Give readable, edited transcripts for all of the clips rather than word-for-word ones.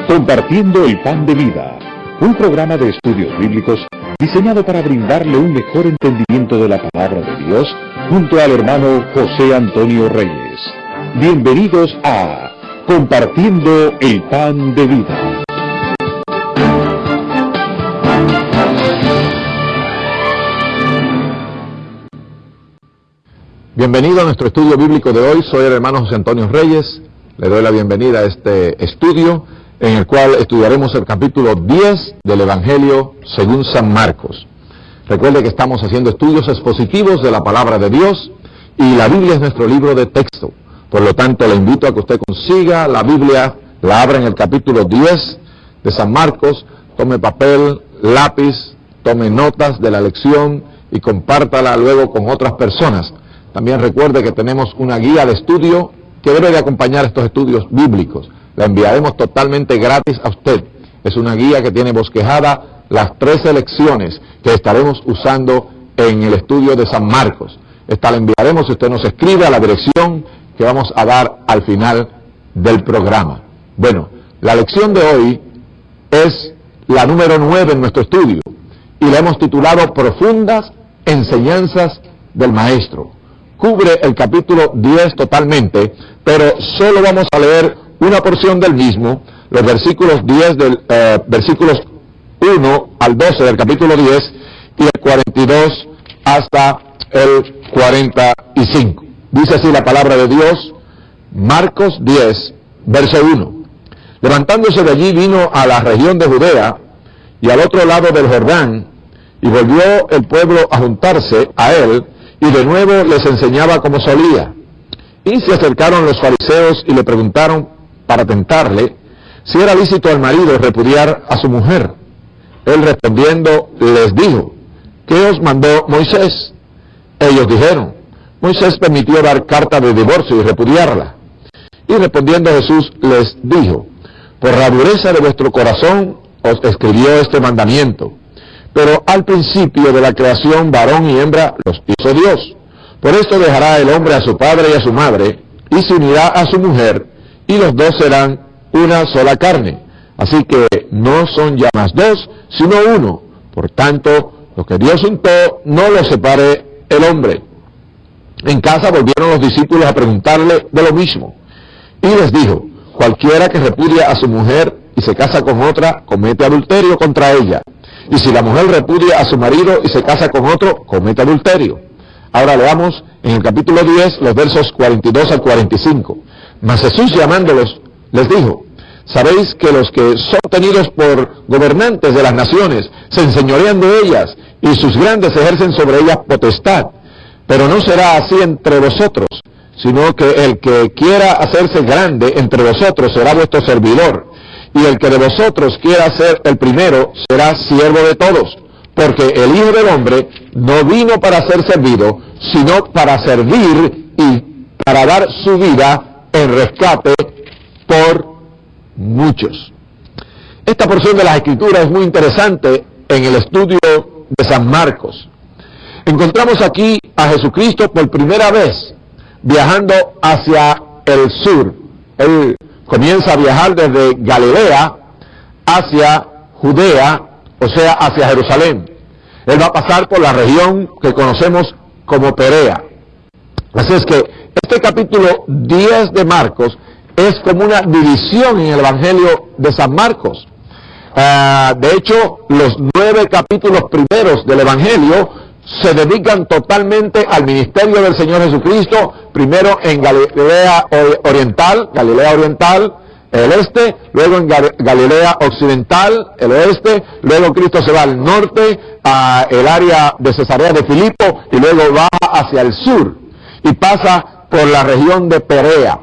Compartiendo el Pan de Vida, un programa de estudios bíblicos diseñado para brindarle un mejor entendimiento de la palabra de Dios junto al hermano José Antonio Reyes. Bienvenidos a Compartiendo el Pan de Vida. Bienvenido a nuestro estudio bíblico de hoy. Soy el hermano José Antonio Reyes. Le doy la bienvenida a este estudio en el cual estudiaremos el capítulo 10 del Evangelio según San Marcos. Recuerde que estamos haciendo estudios expositivos de la palabra de Dios y la Biblia es nuestro libro de texto. Por lo tanto, le invito a que usted consiga la Biblia, la abra en el capítulo 10 de San Marcos, tome papel, lápiz, tome notas de la lección y compártala luego con otras personas. También recuerde que tenemos una guía de estudio que debe de acompañar estos estudios bíblicos. La enviaremos totalmente gratis a usted. Es una guía que tiene bosquejada las 13 lecciones que estaremos usando en el estudio de San Marcos. Esta la enviaremos si usted nos escribe a la dirección que vamos a dar al final del programa. Bueno, la lección de hoy es la número 9 en nuestro estudio y la hemos titulado Profundas Enseñanzas del Maestro. Cubre el capítulo 10 totalmente, pero solo vamos a leer una porción del mismo, los versículos 1 al 12 del capítulo 10 y el 42 hasta el 45. Dice así la palabra de Dios, Marcos 10, verso 1. Levantándose de allí vino a la región de Judea y al otro lado del Jordán, y volvió el pueblo a juntarse a él, y de nuevo les enseñaba como solía. Y se acercaron los fariseos y le preguntaron para tentarle si era lícito al marido repudiar a su mujer. Él respondiendo les dijo, ¿qué os mandó Moisés? Ellos dijeron, Moisés permitió dar carta de divorcio y repudiarla. Y respondiendo Jesús les dijo, por la dureza de vuestro corazón os escribió este mandamiento, pero al principio de la creación varón y hembra los hizo Dios. Por esto dejará el hombre a su padre y a su madre, y se unirá a su mujer, y los dos serán una sola carne. Así que no son ya más dos, sino uno. Por tanto, lo que Dios juntó, no lo separe el hombre. En casa volvieron los discípulos a preguntarle de lo mismo. Y les dijo, cualquiera que repudia a su mujer y se casa con otra, comete adulterio contra ella. Y si la mujer repudia a su marido y se casa con otro, comete adulterio. Ahora leamos en el capítulo 10, los versos 42 al 45. Mas Jesús llamándolos, les dijo, ¿sabéis que los que son tenidos por gobernantes de las naciones se enseñorean de ellas y sus grandes ejercen sobre ellas potestad? Pero no será así entre vosotros, sino que el que quiera hacerse grande entre vosotros será vuestro servidor. Y el que de vosotros quiera ser el primero será siervo de todos, porque el Hijo del Hombre no vino para ser servido, sino para servir y para dar su vida en rescate por muchos. Esta porción de las Escrituras es muy interesante en el estudio de San Marcos. Encontramos aquí a Jesucristo por primera vez viajando hacia el sur. Él comienza a viajar desde Galilea hacia Judea, o sea, hacia Jerusalén. Él va a pasar por la región que conocemos como Perea. Así es que este capítulo 10 de Marcos es como una división en el Evangelio de San Marcos. De hecho, los 9 capítulos primeros del Evangelio se dedican totalmente al ministerio del Señor Jesucristo, primero en Galilea Oriental, el este, luego en Galilea Occidental, el oeste, luego Cristo se va al norte, a el área de Cesarea de Filipo, y luego va hacia el sur, y pasa por la región de Perea.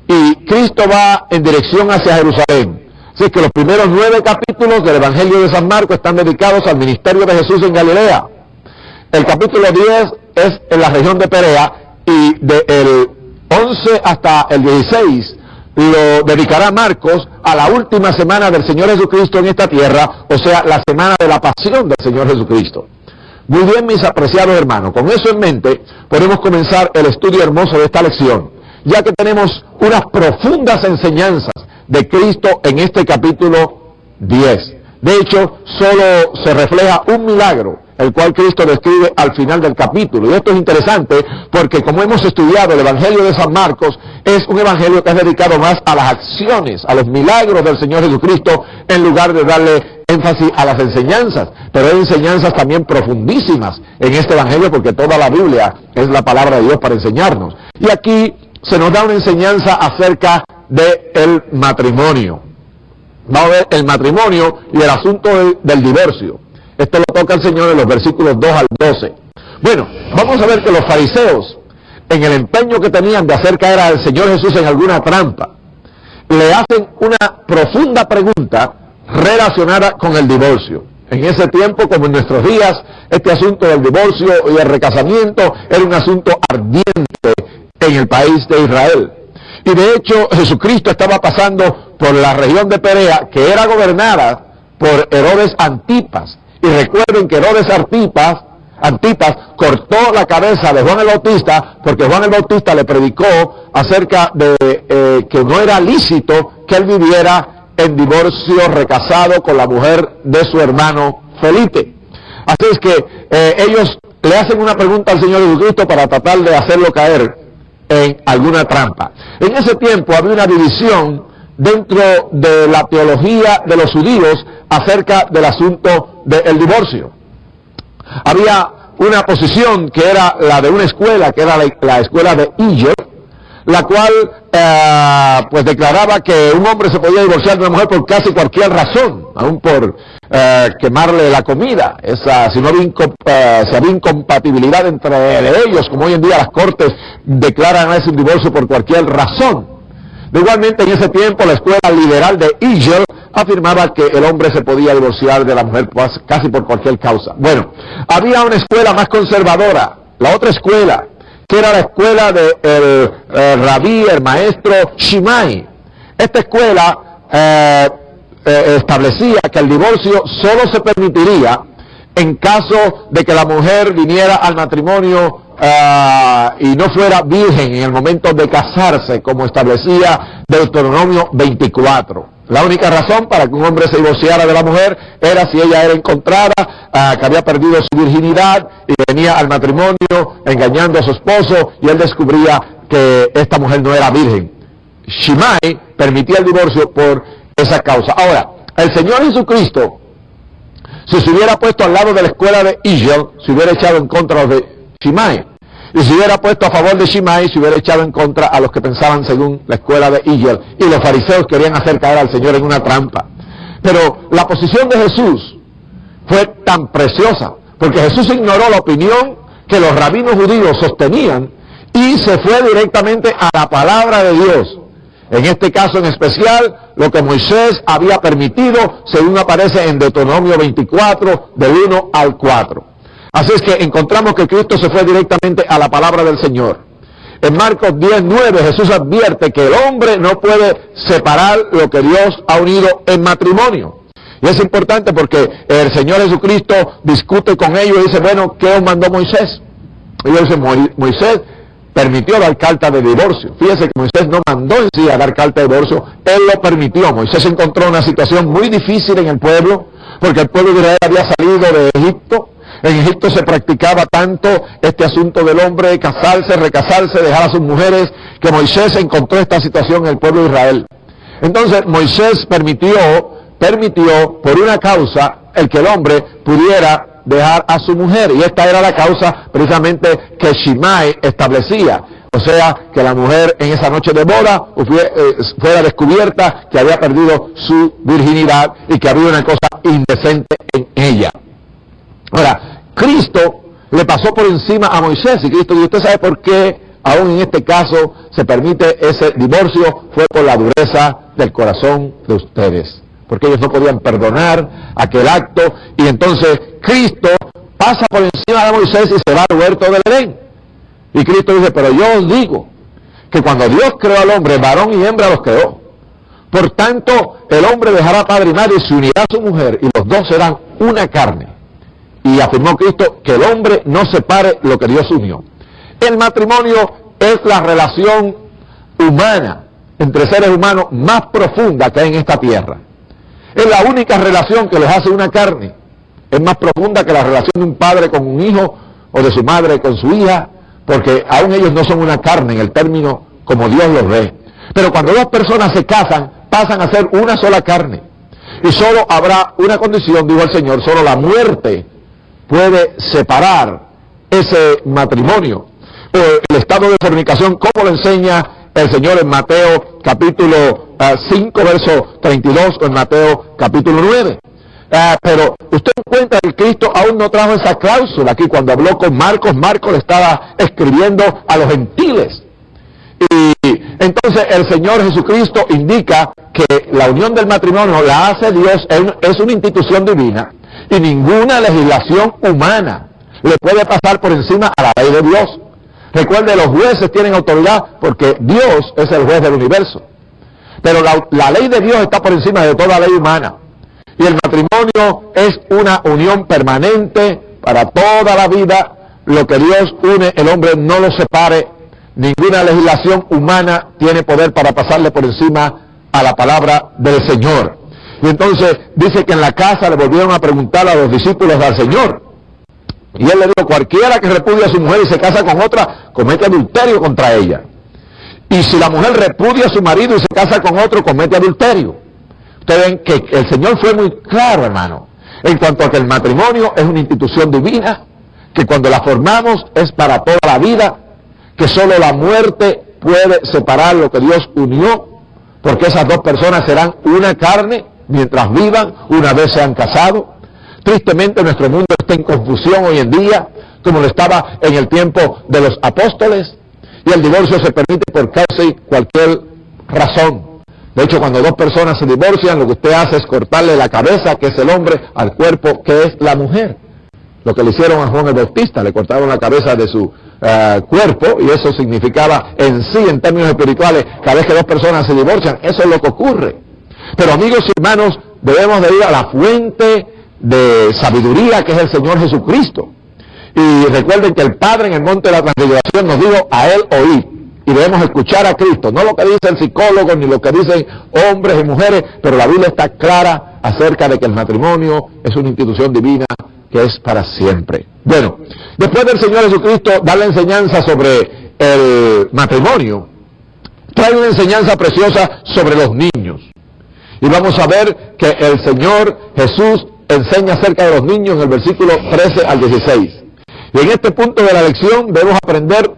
Y Cristo va en dirección hacia Jerusalén. Así que los primeros 9 capítulos del Evangelio de San Marcos están dedicados al ministerio de Jesús en Galilea. El capítulo 10 es en la región de Perea, y del 11 hasta el 16 lo dedicará Marcos a la última semana del Señor Jesucristo en esta tierra, o sea, la semana de la pasión del Señor Jesucristo. Muy bien, mis apreciados hermanos, con eso en mente podemos comenzar el estudio hermoso de esta lección, ya que tenemos unas profundas enseñanzas de Cristo en este capítulo 10. De hecho, solo se refleja un milagro, el cual Cristo describe al final del capítulo. Y esto es interesante porque, como hemos estudiado, el Evangelio de San Marcos es un evangelio que es dedicado más a las acciones, a los milagros del Señor Jesucristo, en lugar de darle énfasis a las enseñanzas. Pero hay enseñanzas también profundísimas en este evangelio, porque toda la Biblia es la palabra de Dios para enseñarnos. Y aquí se nos da una enseñanza acerca del matrimonio. Vamos a ver el matrimonio y el asunto del divorcio. Esto lo toca el Señor en los versículos 2 al 12. Bueno, vamos a ver que los fariseos, en el empeño que tenían de hacer caer al Señor Jesús en alguna trampa, le hacen una profunda pregunta relacionada con el divorcio. En ese tiempo, como en nuestros días, este asunto del divorcio y el recasamiento era un asunto ardiente en el país de Israel. Y de hecho, Jesucristo estaba pasando por la región de Perea, que era gobernada por Herodes Antipas. Y recuerden que Herodes Antipas cortó la cabeza de Juan el Bautista, porque Juan el Bautista le predicó acerca de que no era lícito que él viviera en divorcio recasado con la mujer de su hermano Felipe. Así es que ellos le hacen una pregunta al Señor Jesucristo para tratar de hacerlo caer en alguna trampa. En ese tiempo había una división dentro de la teología de los judíos acerca del asunto del divorcio. Había una posición que era la de una escuela, que era la escuela de Hillel, la cual pues declaraba que un hombre se podía divorciar de una mujer por casi cualquier razón, aún por quemarle la comida. Si había incompatibilidad entre ellos, como hoy en día las cortes declaran ese divorcio por cualquier razón. Igualmente, en ese tiempo, la escuela liberal de Hillel afirmaba que el hombre se podía divorciar de la mujer casi por cualquier causa. Bueno, había una escuela más conservadora, la otra escuela, que era la escuela del rabí, el maestro Shimai. Esta escuela establecía que el divorcio solo se permitiría en caso de que la mujer viniera al matrimonio y no fuera virgen en el momento de casarse, como establecía Deuteronomio 24. La única razón para que un hombre se divorciara de la mujer era si ella era encontrada que había perdido su virginidad y venía al matrimonio engañando a su esposo, y él descubría que esta mujer no era virgen. Shimai permitía el divorcio por esa causa. Ahora, el Señor Jesucristo, si se hubiera puesto al lado de la escuela de Hillel, se hubiera echado en contra de Shimai. Y si hubiera puesto a favor de Shimai, se hubiera echado en contra a los que pensaban según la escuela de Hillel. Y los fariseos querían hacer caer al Señor en una trampa. Pero la posición de Jesús fue tan preciosa, porque Jesús ignoró la opinión que los rabinos judíos sostenían y se fue directamente a la palabra de Dios. En este caso en especial, lo que Moisés había permitido, según aparece en Deuteronomio 24, del 1 al 4. Así es que encontramos que Cristo se fue directamente a la palabra del Señor. En Marcos 10:9 Jesús advierte que el hombre no puede separar lo que Dios ha unido en matrimonio. Y es importante porque el Señor Jesucristo discute con ellos y dice, bueno, ¿qué os mandó Moisés? Y ellos dicen, Moisés permitió dar carta de divorcio. Fíjese que Moisés no mandó en sí a dar carta de divorcio, él lo permitió. Moisés encontró una situación muy difícil en el pueblo, porque el pueblo de Israel había salido de Egipto. En Egipto se practicaba tanto este asunto del hombre casarse, recasarse, dejar a sus mujeres, que Moisés encontró esta situación en el pueblo de Israel. Entonces Moisés permitió por una causa el que el hombre pudiera dejar a su mujer, y esta era la causa precisamente que Shimai establecía, o sea, que la mujer en esa noche de boda fuera descubierta que había perdido su virginidad y que había una cosa indecente en ella. Ahora, Cristo le pasó por encima a Moisés, y Cristo, y usted sabe por qué aún en este caso se permite ese divorcio, fue por la dureza del corazón de ustedes, porque ellos no podían perdonar aquel acto, y entonces Cristo pasa por encima de Moisés y se va al huerto del Edén. Y Cristo dice, pero yo os digo que cuando Dios creó al hombre, varón y hembra los creó. Por tanto, el hombre dejará padre y madre y se unirá a su mujer, y los dos serán una carne. Y afirmó Cristo que el hombre no separe lo que Dios unió. El matrimonio es la relación humana entre seres humanos más profunda que hay en esta tierra. Es la única relación que los hace una carne. Es más profunda que la relación de un padre con un hijo o de su madre con su hija, porque aún ellos no son una carne en el término como Dios los ve. Pero cuando dos personas se casan, pasan a ser una sola carne. Y solo habrá una condición, dijo el Señor, solo la muerte puede separar ese matrimonio. El estado de fornicación, como lo enseña el Señor en Mateo capítulo 5, verso 32, o en Mateo capítulo 9. Pero usted encuentra que Cristo aún no trajo esa cláusula aquí. Cuando habló con Marcos, Marcos le estaba escribiendo a los gentiles. Y entonces el Señor Jesucristo indica que la unión del matrimonio la hace Dios, es una institución divina, y ninguna legislación humana le puede pasar por encima a la ley de Dios. Recuerde, los jueces tienen autoridad porque Dios es el juez del universo. Pero la ley de Dios está por encima de toda ley humana. Y el matrimonio es una unión permanente para toda la vida. Lo que Dios une, el hombre no lo separe. Ninguna legislación humana tiene poder para pasarle por encima a la palabra del Señor. Y entonces dice que en la casa le volvieron a preguntar a los discípulos del Señor. Y él le dijo, cualquiera que repudia a su mujer y se casa con otra, comete adulterio contra ella. Y si la mujer repudia a su marido y se casa con otro, comete adulterio. Ustedes ven que el Señor fue muy claro, hermano, en cuanto a que el matrimonio es una institución divina, que cuando la formamos es para toda la vida, que solo la muerte puede separar lo que Dios unió, porque esas dos personas serán una carne mientras vivan, una vez se han casado. Tristemente nuestro mundo está en confusión hoy en día, como lo estaba en el tiempo de los apóstoles, y el divorcio se permite por casi cualquier razón. De hecho, cuando dos personas se divorcian, lo que usted hace es cortarle la cabeza, que es el hombre, al cuerpo, que es la mujer. Lo que le hicieron a Juan el Bautista, le cortaron la cabeza de su cuerpo, y eso significaba en sí, en términos espirituales, cada vez que dos personas se divorcian, eso es lo que ocurre. Pero amigos y hermanos, debemos de ir a la fuente de sabiduría, que es el Señor Jesucristo. Y recuerden que el Padre en el monte de la transfiguración nos dijo, a Él oír. Y debemos escuchar a Cristo, no lo que dice el psicólogo, ni lo que dicen hombres y mujeres, pero la Biblia está clara acerca de que el matrimonio es una institución divina que es para siempre. Bueno, después del Señor Jesucristo dar la enseñanza sobre el matrimonio, trae una enseñanza preciosa sobre los niños. Y vamos a ver que el Señor Jesús enseña acerca de los niños en el versículo 13 al 16. Y en este punto de la lección debemos aprender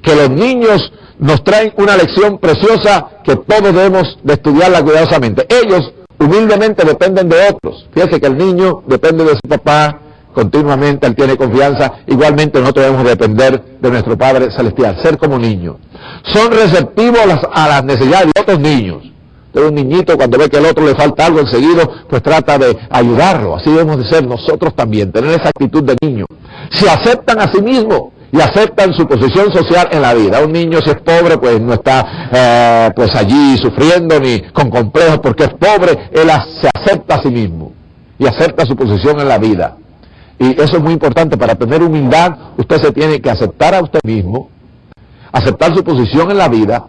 que los niños nos traen una lección preciosa que todos debemos de estudiarla cuidadosamente. Ellos humildemente dependen de otros. Fíjense que el niño depende de su papá continuamente, él tiene confianza. Igualmente nosotros debemos depender de nuestro Padre Celestial, ser como niños. Son receptivos a las necesidades de otros niños. Pero un niñito, cuando ve que al otro le falta algo enseguida, pues trata de ayudarlo. Así debemos de ser nosotros también, tener esa actitud de niño. Se aceptan a sí mismos y aceptan su posición social en la vida. Un niño, si es pobre, pues no está pues allí sufriendo ni con complejos porque es pobre. Él se acepta a sí mismo y acepta su posición en la vida. Y eso es muy importante. Para tener humildad, usted se tiene que aceptar a usted mismo, aceptar su posición en la vida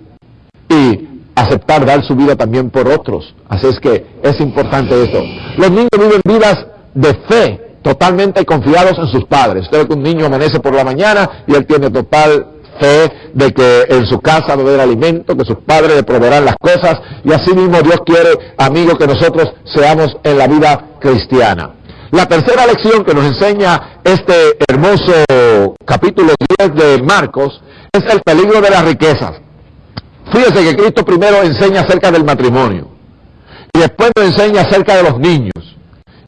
y aceptar dar su vida también por otros. Así es que es importante esto. Los niños viven vidas de fe, totalmente confiados en sus padres. Usted ve que un niño amanece por la mañana y él tiene total fe de que en su casa va a haber alimento, que sus padres le proveerán las cosas, y así mismo Dios quiere, amigos, que nosotros seamos en la vida cristiana. La tercera lección que nos enseña este hermoso capítulo 10 de Marcos es el peligro de las riquezas. Fíjese que Cristo primero enseña acerca del matrimonio y después nos enseña acerca de los niños.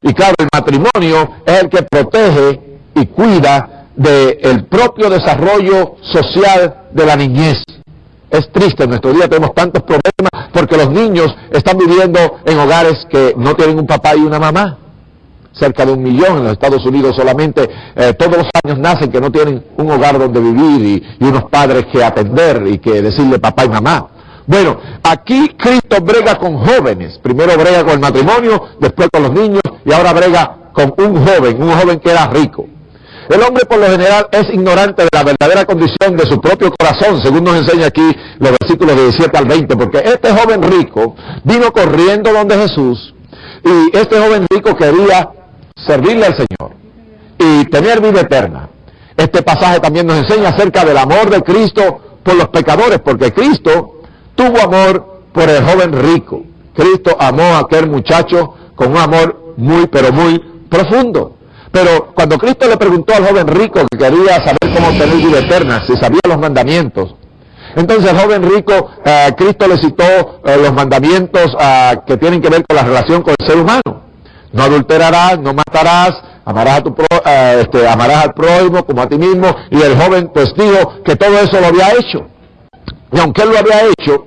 Y claro, el matrimonio es el que protege y cuida del propio desarrollo social de la niñez. Es triste, en nuestro día tenemos tantos problemas porque los niños están viviendo en hogares que no tienen un papá y una mamá. Cerca de 1 millón en los Estados Unidos solamente, todos los años nacen que no tienen un hogar donde vivir y unos padres que atender y que decirle papá y mamá. Bueno, aquí Cristo brega con jóvenes. Primero brega con el matrimonio, después con los niños y ahora brega con un joven que era rico. El hombre por lo general es ignorante de la verdadera condición de su propio corazón, según nos enseña aquí los versículos 17 al 20, porque este joven rico vino corriendo donde Jesús, y este joven rico quería servirle al Señor y tener vida eterna. Este pasaje también nos enseña acerca del amor de Cristo por los pecadores, porque Cristo tuvo amor por el joven rico. Cristo amó a aquel muchacho con un amor muy, pero muy profundo. Pero cuando Cristo le preguntó al joven rico que quería saber cómo tener vida eterna, si sabía los mandamientos, entonces el joven rico, Cristo le citó los mandamientos que tienen que ver con la relación con el ser humano. No adulterarás, no matarás, amarás al prójimo como a ti mismo. Y el joven pues dijo que todo eso lo había hecho. Y aunque él lo había hecho,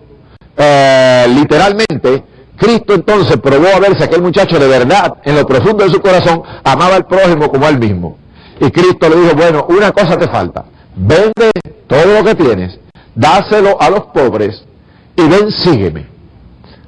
literalmente, Cristo entonces probó a ver si aquel muchacho de verdad, en lo profundo de su corazón, amaba al prójimo como a él mismo. Y Cristo le dijo, bueno, una cosa te falta, vende todo lo que tienes, dáselo a los pobres y ven, sígueme.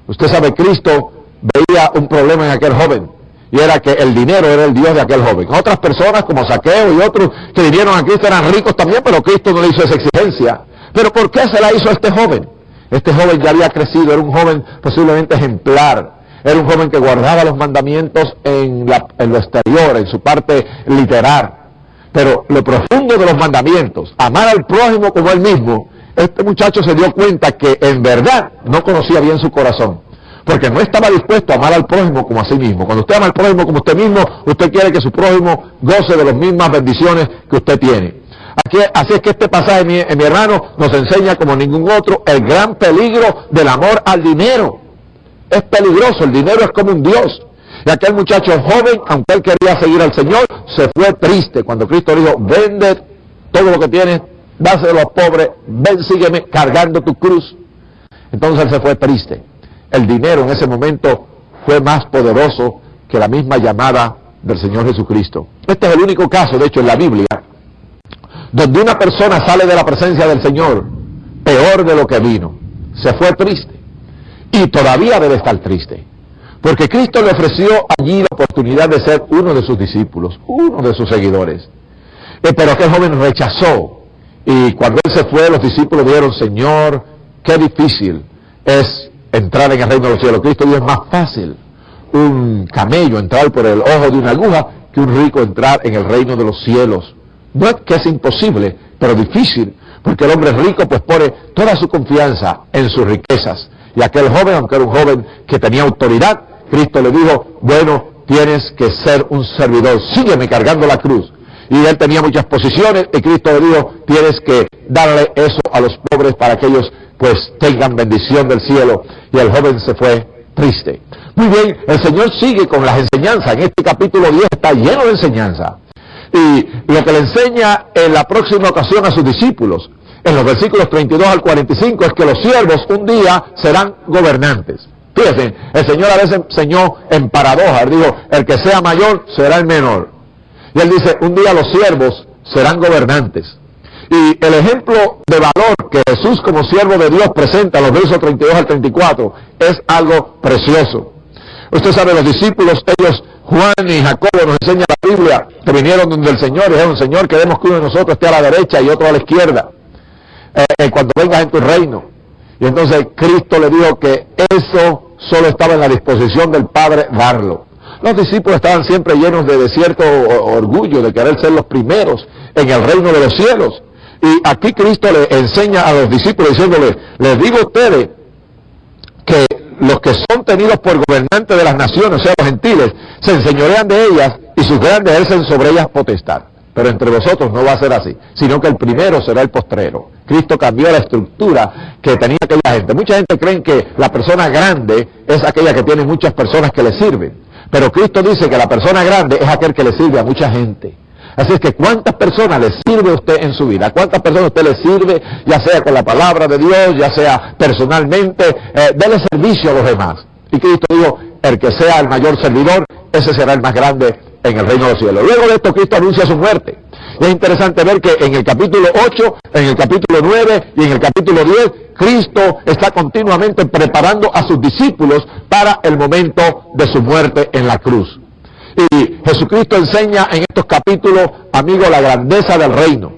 Usted sabe, Cristo veía un problema en aquel joven, y era que el dinero era el Dios de aquel joven. Otras personas como Zaqueo y otros que vinieron a Cristo eran ricos también, pero Cristo no le hizo esa exigencia. ¿Pero por qué se la hizo a este joven? Este joven ya había crecido, era un joven posiblemente ejemplar, era un joven que guardaba los mandamientos en lo exterior, en su parte literal. Pero lo profundo de los mandamientos, amar al prójimo como él mismo, este muchacho se dio cuenta que en verdad no conocía bien su corazón, porque no estaba dispuesto a amar al prójimo como a sí mismo. Cuando usted ama al prójimo como usted mismo, usted quiere que su prójimo goce de las mismas bendiciones que usted tiene. Así es que este pasaje, mi hermano, nos enseña como ningún otro el gran peligro del amor al dinero. Es peligroso, el dinero es como un Dios. Y aquel muchacho joven, aunque él quería seguir al Señor, se fue triste cuando Cristo dijo, vende todo lo que tienes, dáselo a los pobres, ven, sígueme cargando tu cruz. Entonces él se fue triste. El dinero en ese momento fue más poderoso que la misma llamada del Señor Jesucristo. Este es el único caso, de hecho, en la Biblia, donde una persona sale de la presencia del Señor peor de lo que vino. Se fue triste. Y todavía debe estar triste. Porque Cristo le ofreció allí la oportunidad de ser uno de sus discípulos, uno de sus seguidores. Pero aquel joven rechazó. Y cuando él se fue, los discípulos dijeron, Señor, qué difícil es entrar en el reino de los cielos. Cristo dijo, es más fácil un camello entrar por el ojo de una aguja que un rico entrar en el reino de los cielos. No es que es imposible, pero difícil, porque el hombre rico pues pone toda su confianza en sus riquezas. Y aquel joven, aunque era un joven que tenía autoridad, Cristo le dijo, bueno, tienes que ser un servidor, sígueme cargando la cruz. Y él tenía muchas posiciones, y Cristo le dijo, tienes que darle eso a los pobres para que ellos pues tengan bendición del cielo. Y el joven se fue triste. Muy bien, el Señor sigue con las enseñanzas. En este capítulo 10 está lleno de enseñanza. Y lo que le enseña en la próxima ocasión a sus discípulos, en los versículos 32 al 45, es que los siervos un día serán gobernantes. Fíjense, el Señor a veces enseñó en paradoja, él dijo, el que sea mayor será el menor. Y él dice, un día los siervos serán gobernantes. Y el ejemplo de valor que Jesús como siervo de Dios presenta en los versos 32 al 34 es algo precioso. Usted sabe, los discípulos, ellos, Juan y Jacobo, nos enseña la Biblia, que vinieron donde el Señor y dijeron, Señor, queremos que uno de nosotros esté a la derecha y otro a la izquierda, cuando vengas en tu reino. Y entonces Cristo le dijo que eso solo estaba en la disposición del Padre darlo. Los discípulos estaban siempre llenos de cierto orgullo, de querer ser los primeros en el reino de los cielos. Y aquí Cristo le enseña a los discípulos diciéndole, les digo a ustedes que los que son tenidos por gobernantes de las naciones, o sea, los gentiles, se enseñorean de ellas y sus grandes ejercen sobre ellas potestad. Pero entre vosotros no va a ser así, sino que el primero será el postrero. Cristo cambió la estructura que tenía aquella gente. Mucha gente cree que la persona grande es aquella que tiene muchas personas que le sirven. Pero Cristo dice que la persona grande es aquel que le sirve a mucha gente. Así es que ¿cuántas personas le sirve a usted en su vida? ¿Cuántas personas usted le sirve, ya sea con la palabra de Dios, ya sea personalmente? Dele servicio a los demás. Y Cristo dijo, el que sea el mayor servidor, ese será el más grande en el reino de los cielos. Luego de esto Cristo anuncia su muerte. Y es interesante ver que en el capítulo 8, en el capítulo 9 y en el capítulo 10, Cristo está continuamente preparando a sus discípulos para el momento de su muerte en la cruz. Y Jesucristo enseña en estos capítulos, amigo, la grandeza del reino.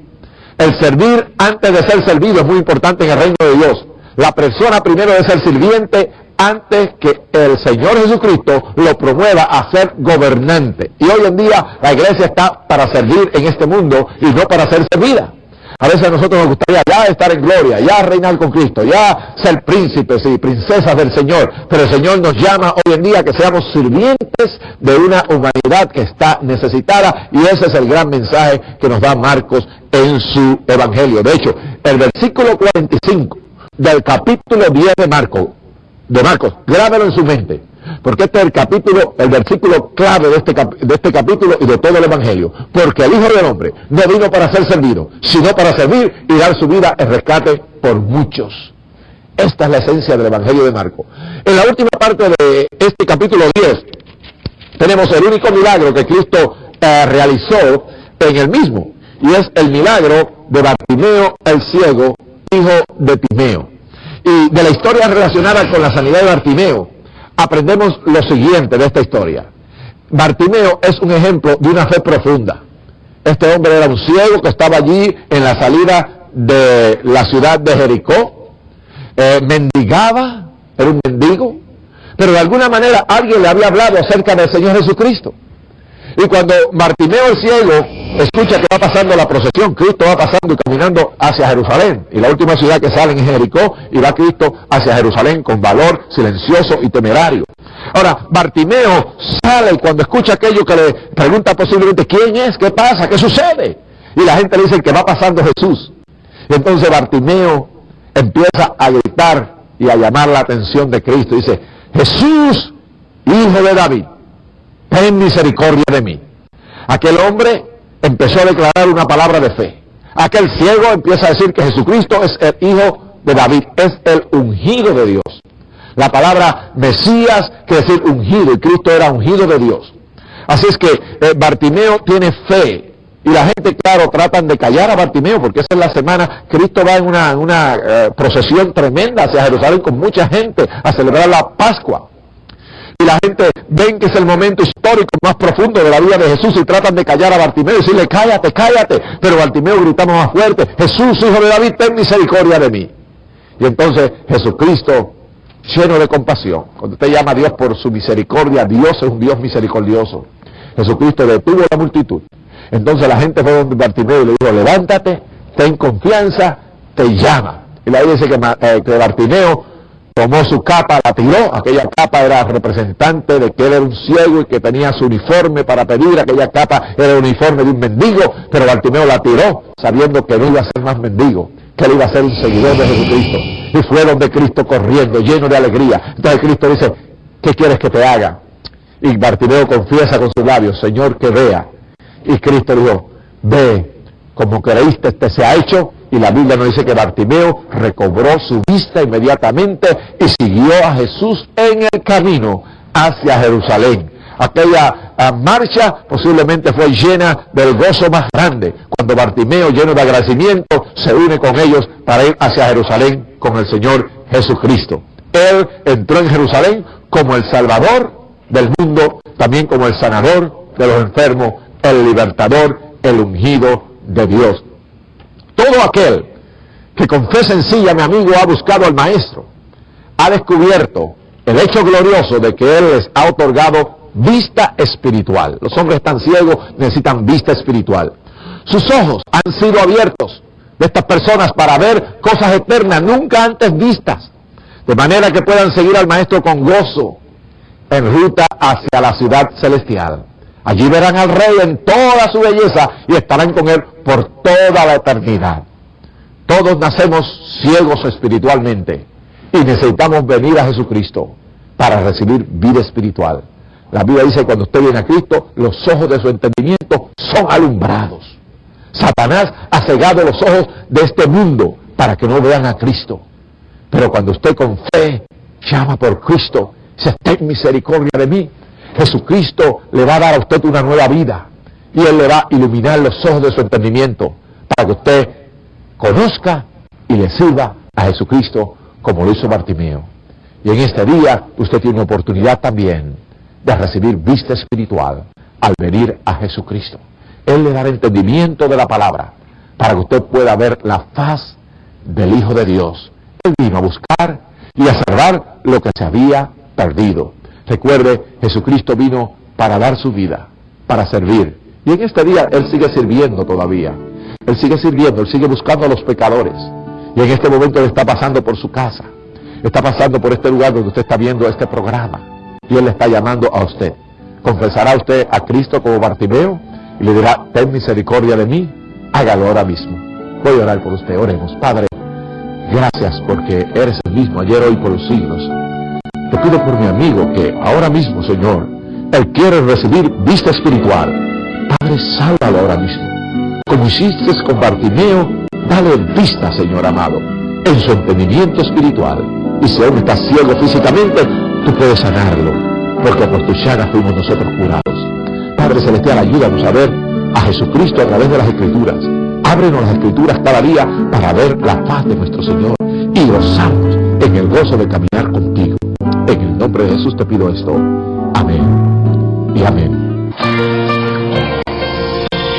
El servir antes de ser servido es muy importante en el reino de Dios. La persona primero debe ser sirviente antes que el Señor Jesucristo lo promueva a ser gobernante. Y hoy en día la iglesia está para servir en este mundo y no para ser servida. A veces a nosotros nos gustaría ya estar en gloria, ya reinar con Cristo, ya ser príncipes y princesas del Señor. Pero el Señor nos llama hoy en día a que seamos sirvientes de una humanidad que está necesitada, y ese es el gran mensaje que nos da Marcos en su Evangelio. De hecho, el versículo 45 del capítulo 10 de Marcos, grábelo en su mente, porque este es el versículo clave de este capítulo y de todo el Evangelio. Porque el Hijo del Hombre no vino para ser servido, sino para servir y dar su vida en rescate por muchos. Esta es la esencia del Evangelio de Marcos. En la última parte de este capítulo 10, tenemos el único milagro que Cristo realizó en el mismo, y es el milagro de Bartimeo el ciego, hijo de Timeo. Y de la historia relacionada con la sanidad de Bartimeo, aprendemos lo siguiente de esta historia. Bartimeo es un ejemplo de una fe profunda. Este hombre era un ciego que estaba allí en la salida de la ciudad de Jericó, mendigaba, era un mendigo, pero de alguna manera alguien le había hablado acerca del Señor Jesucristo. Y cuando Bartimeo el ciego escucha que va pasando la procesión, Cristo va pasando y caminando hacia Jerusalén, y la última ciudad que salen es Jericó, y va Cristo hacia Jerusalén con valor, silencioso y temerario. Ahora, Bartimeo sale y cuando escucha aquello que le pregunta posiblemente, ¿quién es? ¿Qué pasa? ¿Qué sucede? Y la gente le dice que va pasando Jesús. Y entonces Bartimeo empieza a gritar y a llamar la atención de Cristo. Dice, Jesús, hijo de David, ten misericordia de mí. Aquel hombre empezó a declarar una palabra de fe. Aquel ciego empieza a decir que Jesucristo es el hijo de David, es el ungido de Dios. La palabra Mesías quiere decir ungido, y Cristo era ungido de Dios. Así es que Bartimeo tiene fe, y la gente, claro, tratan de callar a Bartimeo, porque esa es la semana, Cristo va en una procesión tremenda hacia Jerusalén con mucha gente a celebrar la Pascua. Y la gente ven que es el momento histórico más profundo de la vida de Jesús y tratan de callar a Bartimeo y decirle, cállate, cállate. Pero Bartimeo gritaba más fuerte, Jesús, hijo de David, ten misericordia de mí. Y entonces Jesucristo, lleno de compasión, cuando usted llama a Dios por su misericordia, Dios es un Dios misericordioso. Jesucristo detuvo la multitud. Entonces la gente fue donde Bartimeo y le dijo, levántate, ten confianza, te llama. Y la Biblia dice que Bartimeo tomó su capa, la tiró. Aquella capa era representante de que él era un ciego y que tenía su uniforme para pedir. Aquella capa era el uniforme de un mendigo, pero Bartimeo la tiró sabiendo que no iba a ser más mendigo, que él iba a ser un seguidor de Jesucristo. Y fue donde Cristo corriendo, lleno de alegría. Entonces Cristo dice, ¿qué quieres que te haga? Y Bartimeo confiesa con sus labios, Señor, que vea. Y Cristo dijo, ve, como creíste te se ha hecho. Y la Biblia nos dice que Bartimeo recobró su vista inmediatamente y siguió a Jesús en el camino hacia Jerusalén. Aquella marcha posiblemente fue llena del gozo más grande, cuando Bartimeo, lleno de agradecimiento, se une con ellos para ir hacia Jerusalén con el Señor Jesucristo. Él entró en Jerusalén como el Salvador del mundo, también como el sanador de los enfermos, el libertador, el ungido de Dios. Todo aquel que con fe sencilla, mi amigo, ha buscado al Maestro, ha descubierto el hecho glorioso de que Él les ha otorgado vista espiritual. Los hombres están ciegos, necesitan vista espiritual. Sus ojos han sido abiertos de estas personas para ver cosas eternas, nunca antes vistas, de manera que puedan seguir al Maestro con gozo en ruta hacia la ciudad celestial. Allí verán al Rey en toda su belleza y estarán con Él por toda la eternidad. Todos nacemos ciegos espiritualmente y necesitamos venir a Jesucristo para recibir vida espiritual. La Biblia dice que cuando usted viene a Cristo, los ojos de su entendimiento son alumbrados. Satanás ha cegado los ojos de este mundo para que no vean a Cristo. Pero cuando usted con fe llama por Cristo, dice, ten misericordia de mí, Jesucristo le va a dar a usted una nueva vida y Él le va a iluminar los ojos de su entendimiento para que usted conozca y le sirva a Jesucristo como lo hizo Bartimeo. Y en este día usted tiene una oportunidad también de recibir vista espiritual al venir a Jesucristo. Él le dará entendimiento de la palabra para que usted pueda ver la faz del Hijo de Dios. Él vino a buscar y a salvar lo que se había perdido. Recuerde, Jesucristo vino para dar su vida, para servir. Y en este día Él sigue sirviendo todavía. Él sigue sirviendo, Él sigue buscando a los pecadores. Y en este momento Él está pasando por su casa. Está pasando por este lugar donde usted está viendo este programa. Y Él le está llamando a usted. ¿Confesará usted a Cristo como Bartimeo? Y le dirá, ten misericordia de mí. Hágalo ahora mismo. Voy a orar por usted. Oremos. Padre, gracias porque eres el mismo ayer, hoy, por los siglos. Te pido por mi amigo que ahora mismo, Señor, él quiere recibir vista espiritual. Padre, sálvalo ahora mismo. Como hiciste con Bartimeo, dale vista, Señor amado, en su entendimiento espiritual. Y si aún está ciego físicamente, tú puedes sanarlo, porque por tu llaga fuimos nosotros curados. Padre Celestial, ayúdanos a ver a Jesucristo a través de las Escrituras. Ábrenos las Escrituras cada día para ver la faz de nuestro Señor y gozarnos en el gozo de caminar contigo. En el nombre de Jesús te pido esto. Amén y amén.